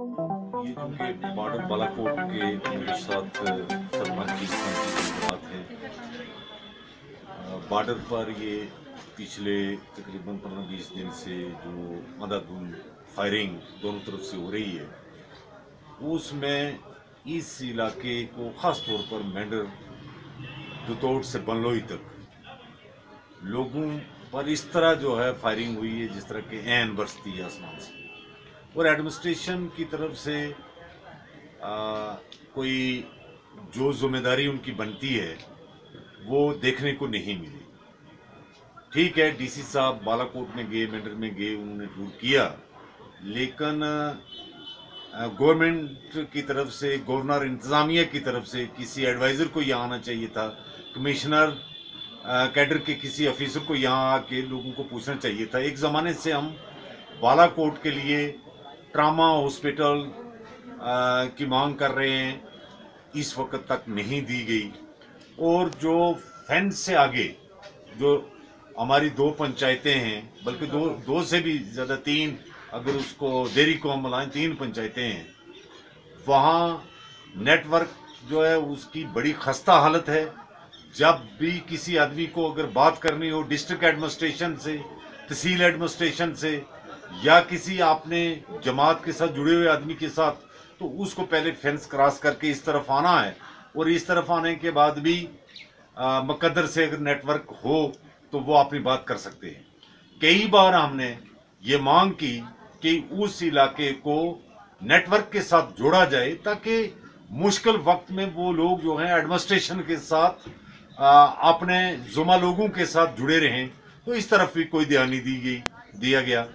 ये क्योंकि बॉर्डर बालाकोट के मेरे साथ सलमान की बात है। बॉर्डर पर ये पिछले तकरीबन 15-20 दिन से जो अंधाधुंध फायरिंग दोनों तरफ से हो रही है, उसमें इस इलाके को ख़ास तौर पर मेंढर दुतोड़ से बनलोई तक लोगों पर इस तरह जो है फायरिंग हुई है जिस तरह के ऐन बरसती है आसमान से, और एडमिनिस्ट्रेशन की तरफ से कोई जो जिम्मेदारी उनकी बनती है वो देखने को नहीं मिली। ठीक है, डीसी साहब बालाकोट में गए, मेंढर में गए, उन्होंने टूर किया, लेकिन गवर्नमेंट की तरफ से, गवर्नर इंतजामिया की तरफ से किसी एडवाइज़र को यहाँ आना चाहिए था, कमिश्नर कैडर के किसी ऑफिसर को यहाँ आके लोगों को पूछना चाहिए था। एक ज़माने से हम बालाकोट के लिए ट्रामा हॉस्पिटल की मांग कर रहे हैं, इस वक्त तक नहीं दी गई। और जो फेंस से आगे जो हमारी 2 पंचायतें हैं, बल्कि दो से भी ज़्यादा, 3 अगर उसको देरी को हम मिलाएं, 3 पंचायतें हैं, वहाँ नेटवर्क जो है उसकी बड़ी खस्ता हालत है। जब भी किसी आदमी को अगर बात करनी हो डिस्ट्रिक्ट एडमिनिस्ट्रेशन से, तहसील एडमिनिस्ट्रेशन से, या किसी आपने जमात के साथ जुड़े हुए आदमी के साथ, तो उसको पहले फेंस क्रॉस करके इस तरफ आना है, और इस तरफ आने के बाद भी मुकद्दर से अगर नेटवर्क हो तो वो अपनी बात कर सकते हैं। कई बार हमने ये मांग की कि उस इलाके को नेटवर्क के साथ जोड़ा जाए ताकि मुश्किल वक्त में वो लोग जो हैं एडमिनिस्ट्रेशन के साथ अपने जुमा लोगों के साथ जुड़े रहें। तो इस तरफ भी कोई ध्यान नहीं दिया गया।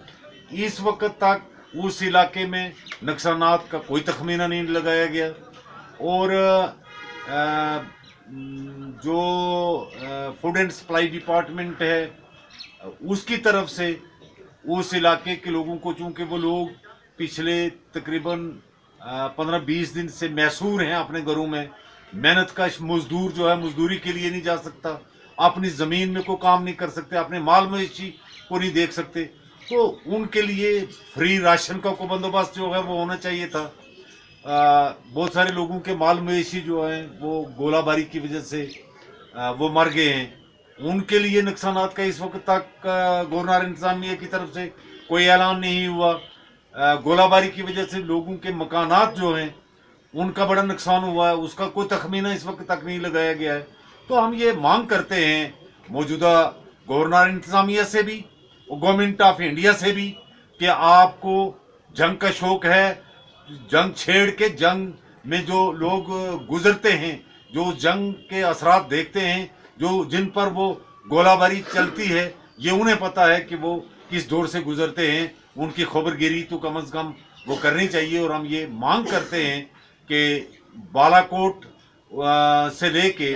इस वक्त तक उस इलाके में नुकसानात का कोई तखमीना नहीं लगाया गया, और जो फूड एंड सप्लाई डिपार्टमेंट है उसकी तरफ से उस इलाके के लोगों को, चूंकि वो लोग पिछले तकरीबन 15-20 दिन से मैसूर हैं अपने घरों में, मेहनत का मजदूर जो है मजदूरी के लिए नहीं जा सकता, अपनी ज़मीन में कोई काम नहीं कर सकते, अपने माल मवेशी को नहीं देख सकते, तो उनके लिए फ्री राशन का कोई बंदोबस्त जो है वो होना चाहिए था। बहुत सारे लोगों के माल मवेशी जो हैं वो गोलाबारी की वजह से वो मर गए हैं, उनके लिए नुकसानात का इस वक्त तक गवर्नर इंतजामिया की तरफ से कोई ऐलान नहीं हुआ। गोलाबारी की वजह से लोगों के मकानात जो हैं उनका बड़ा नुकसान हुआ है, उसका कोई तखमीना इस वक्त तक नहीं लगाया गया है। तो हम ये मांग करते हैं मौजूदा गवर्नर इंतजामिया से भी और गवर्नमेंट ऑफ इंडिया से भी कि आपको जंग का शौक है, जंग छेड़ के जंग में जो लोग गुजरते हैं, जो जंग के असरात देखते हैं, जो जिन पर वो गोलाबारी चलती है, ये उन्हें पता है कि वो किस दौर से गुजरते हैं, उनकी खबरगिरी तो कम से कम वो करनी चाहिए। और हम ये मांग करते हैं कि बालाकोट से लेके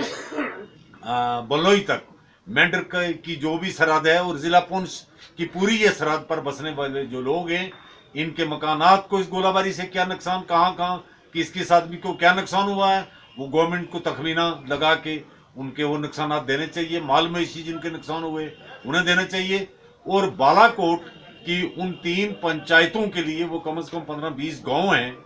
बलोई तक मेंढर की जो भी सरहद है और ज़िला पुंछ की पूरी ये सरहद पर बसने वाले जो लोग हैं, इनके मकानात को इस गोलाबारी से क्या नुकसान, कहाँ किस किस आदमी को क्या नुकसान हुआ है, वो गवर्नमेंट को तखमीना लगा के उनके वो नुकसानात देने चाहिए। माल मवेशी जिनके नुकसान हुए उन्हें देना चाहिए। और बालाकोट की उन 3 पंचायतों के लिए वो कम से कम 15-20 गाँव हैं,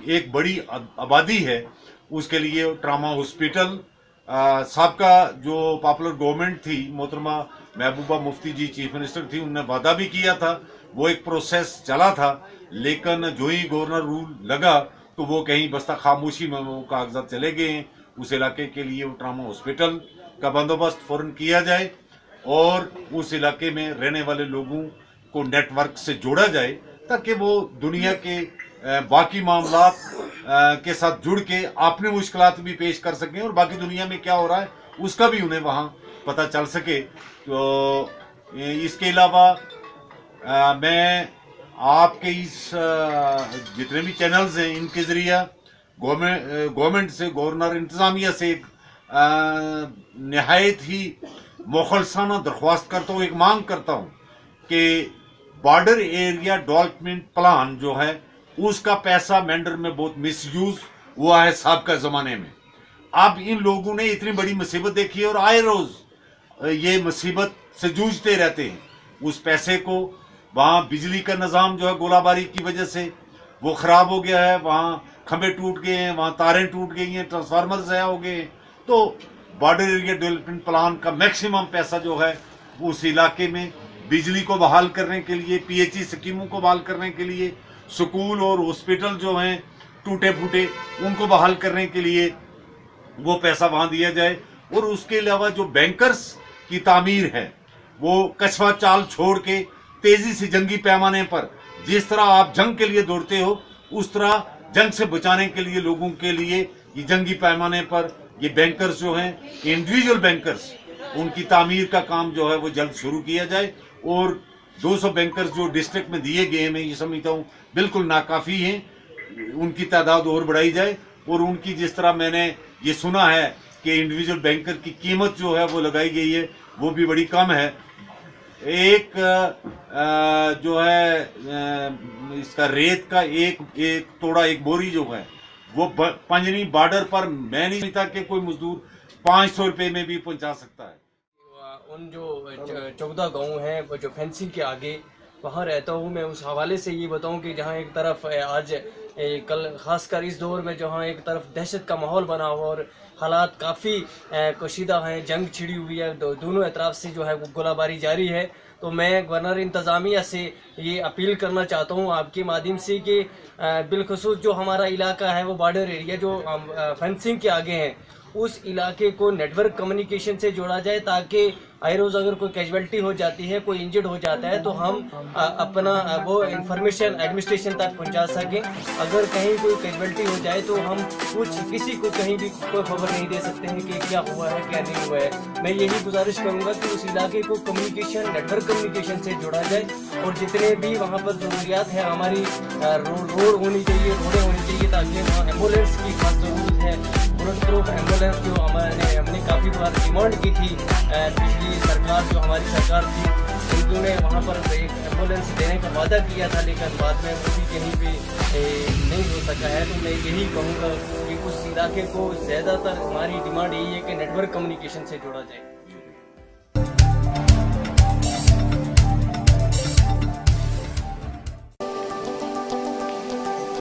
एक बड़ी आबादी है, उसके लिए ट्रामा हॉस्पिटल, साबका जो पॉपुलर गवर्नमेंट थी मोहतरमा महबूबा मुफ्ती जी चीफ मिनिस्टर थी, उन्होंने वादा भी किया था, वो एक प्रोसेस चला था, लेकिन जो ही गवर्नर रूल लगा तो वो कहीं बस्ता खामोशी में वो कागजात चले गए हैं। उस इलाके के लिए वो ट्रामा हॉस्पिटल का बंदोबस्त फौरन किया जाए और उस इलाके में रहने वाले लोगों को नेटवर्क से जोड़ा जाए ताकि वो दुनिया के बाकी मामलात के साथ जुड़ के अपनी मुश्किलात भी पेश कर सकें और बाकी दुनिया में क्या हो रहा है उसका भी उन्हें वहाँ पता चल सके। तो इसके अलावा मैं आपके इस जितने भी चैनल्स हैं इनके ज़रिए गवर्नमेंट से, गवर्नर इंतज़ामिया से एक नहायत ही मुखलसाना दरख्वास्त करता हूँ, एक मांग करता हूँ कि बॉर्डर एरिया डेवलपमेंट प्लान जो है उसका पैसा मेंढर में बहुत मिसयूज हुआ है साबका ज़माने में। अब इन लोगों ने इतनी बड़ी मुसीबत देखी है और आए रोज़ ये मुसीबत से जूझते रहते हैं। उस पैसे को वहाँ बिजली का निज़ाम जो है गोलाबारी की वजह से वो ख़राब हो गया है, वहाँ खंभे टूट गए हैं, वहाँ तारें टूट गई हैं, ट्रांसफार्मर ज़ाया हो गए हैं। तो बॉर्डर एरिया डेवलपमेंट प्लान का मैक्सिमम पैसा जो है उस इलाके में बिजली को बहाल करने के लिए, पीएचई स्कीमों को बहाल करने के लिए, स्कूल और हॉस्पिटल जो हैं टूटे फूटे उनको बहाल करने के लिए वो पैसा वहाँ दिया जाए। और उसके अलावा जो बैंकर्स की तामीर है वो कछवा चाल छोड़ के तेजी से जंगी पैमाने पर, जिस तरह आप जंग के लिए दौड़ते हो उस तरह जंग से बचाने के लिए लोगों के लिए ये जंगी पैमाने पर ये बैंकर्स जो हैं, इंडिविजुअल बैंकर्स, उनकी तामीर का काम जो है वो जल्द शुरू किया जाए। और 200 बैंकर्स जो डिस्ट्रिक्ट में दिए गए हैं, मैं ये समझता हूँ बिल्कुल नाकाफ़ी हैं, उनकी तादाद और बढ़ाई जाए। और उनकी जिस तरह मैंने ये सुना है कि इंडिविजुअल बैंकर की कीमत जो है वो लगाई गई है वो भी बड़ी कम है। एक जो है इसका रेत का एक तोड़ा, एक बोरी जो है वो पंजनी बॉर्डर पर मैं नहीं समझता कि कोई मजदूर 500 रुपये में भी पहुंचा सकता है। उन जो 14 गांव हैं जो फेंसिंग के आगे, वहाँ रहता हूँ मैं। उस हवाले से ये बताऊँ कि जहाँ एक तरफ आज कल ख़ासकर इस दौर में जहाँ एक तरफ दहशत का माहौल बना हुआ और हालात काफ़ी कशीदा हैं, जंग छिड़ी हुई है, दोनों अतराफ से जो है वो गोलाबारी जारी है। तो मैं गवर्नर इंतज़ामिया से ये अपील करना चाहता हूँ आपके माध्यम से कि बिलखसूस जो हमारा इलाका है वो बॉर्डर एरिया जो फेंसिंग के आगे हैं, उस इलाके को नेटवर्क कम्युनिकेशन से जोड़ा जाए ताकि आए रोज़ अगर कोई कैजुअल्टी हो जाती है, कोई इंजर्ड हो जाता है तो हम अपना वो इन्फॉर्मेशन एडमिनिस्ट्रेशन तक पहुंचा सकें। अगर कहीं कोई कैजुअल्टी हो जाए तो हम किसी को कहीं भी कोई खबर नहीं दे सकते हैं कि क्या हुआ है क्या नहीं हुआ है। मैं यही गुजारिश करूंगा कि उस इलाके को कम्युनिकेशन, नेटवर्क कम्युनिकेशन से जोड़ा जाए और जितने भी वहाँ पर ज़रूरियात है, हमारी रोड होनी चाहिए, रोडें होनी चाहिए ताकि वहाँ एम्बुलेंस की खास ज़रूरत है। बुलेट प्रूफ एम्बुलेंस जो हमने काफ़ी बार डिमांड की थी, पिछली सरकार जो हमारी सरकार थी उन्होंने वहाँ पर एक एम्बुलेंस देने का वादा किया था, लेकिन बाद में वो भी कहीं भी नहीं हो सका है। तो मैं यही कहूँगा कि उस इलाके को ज़्यादातर हमारी डिमांड यही है कि नेटवर्क कम्युनिकेशन से जोड़ा जाए।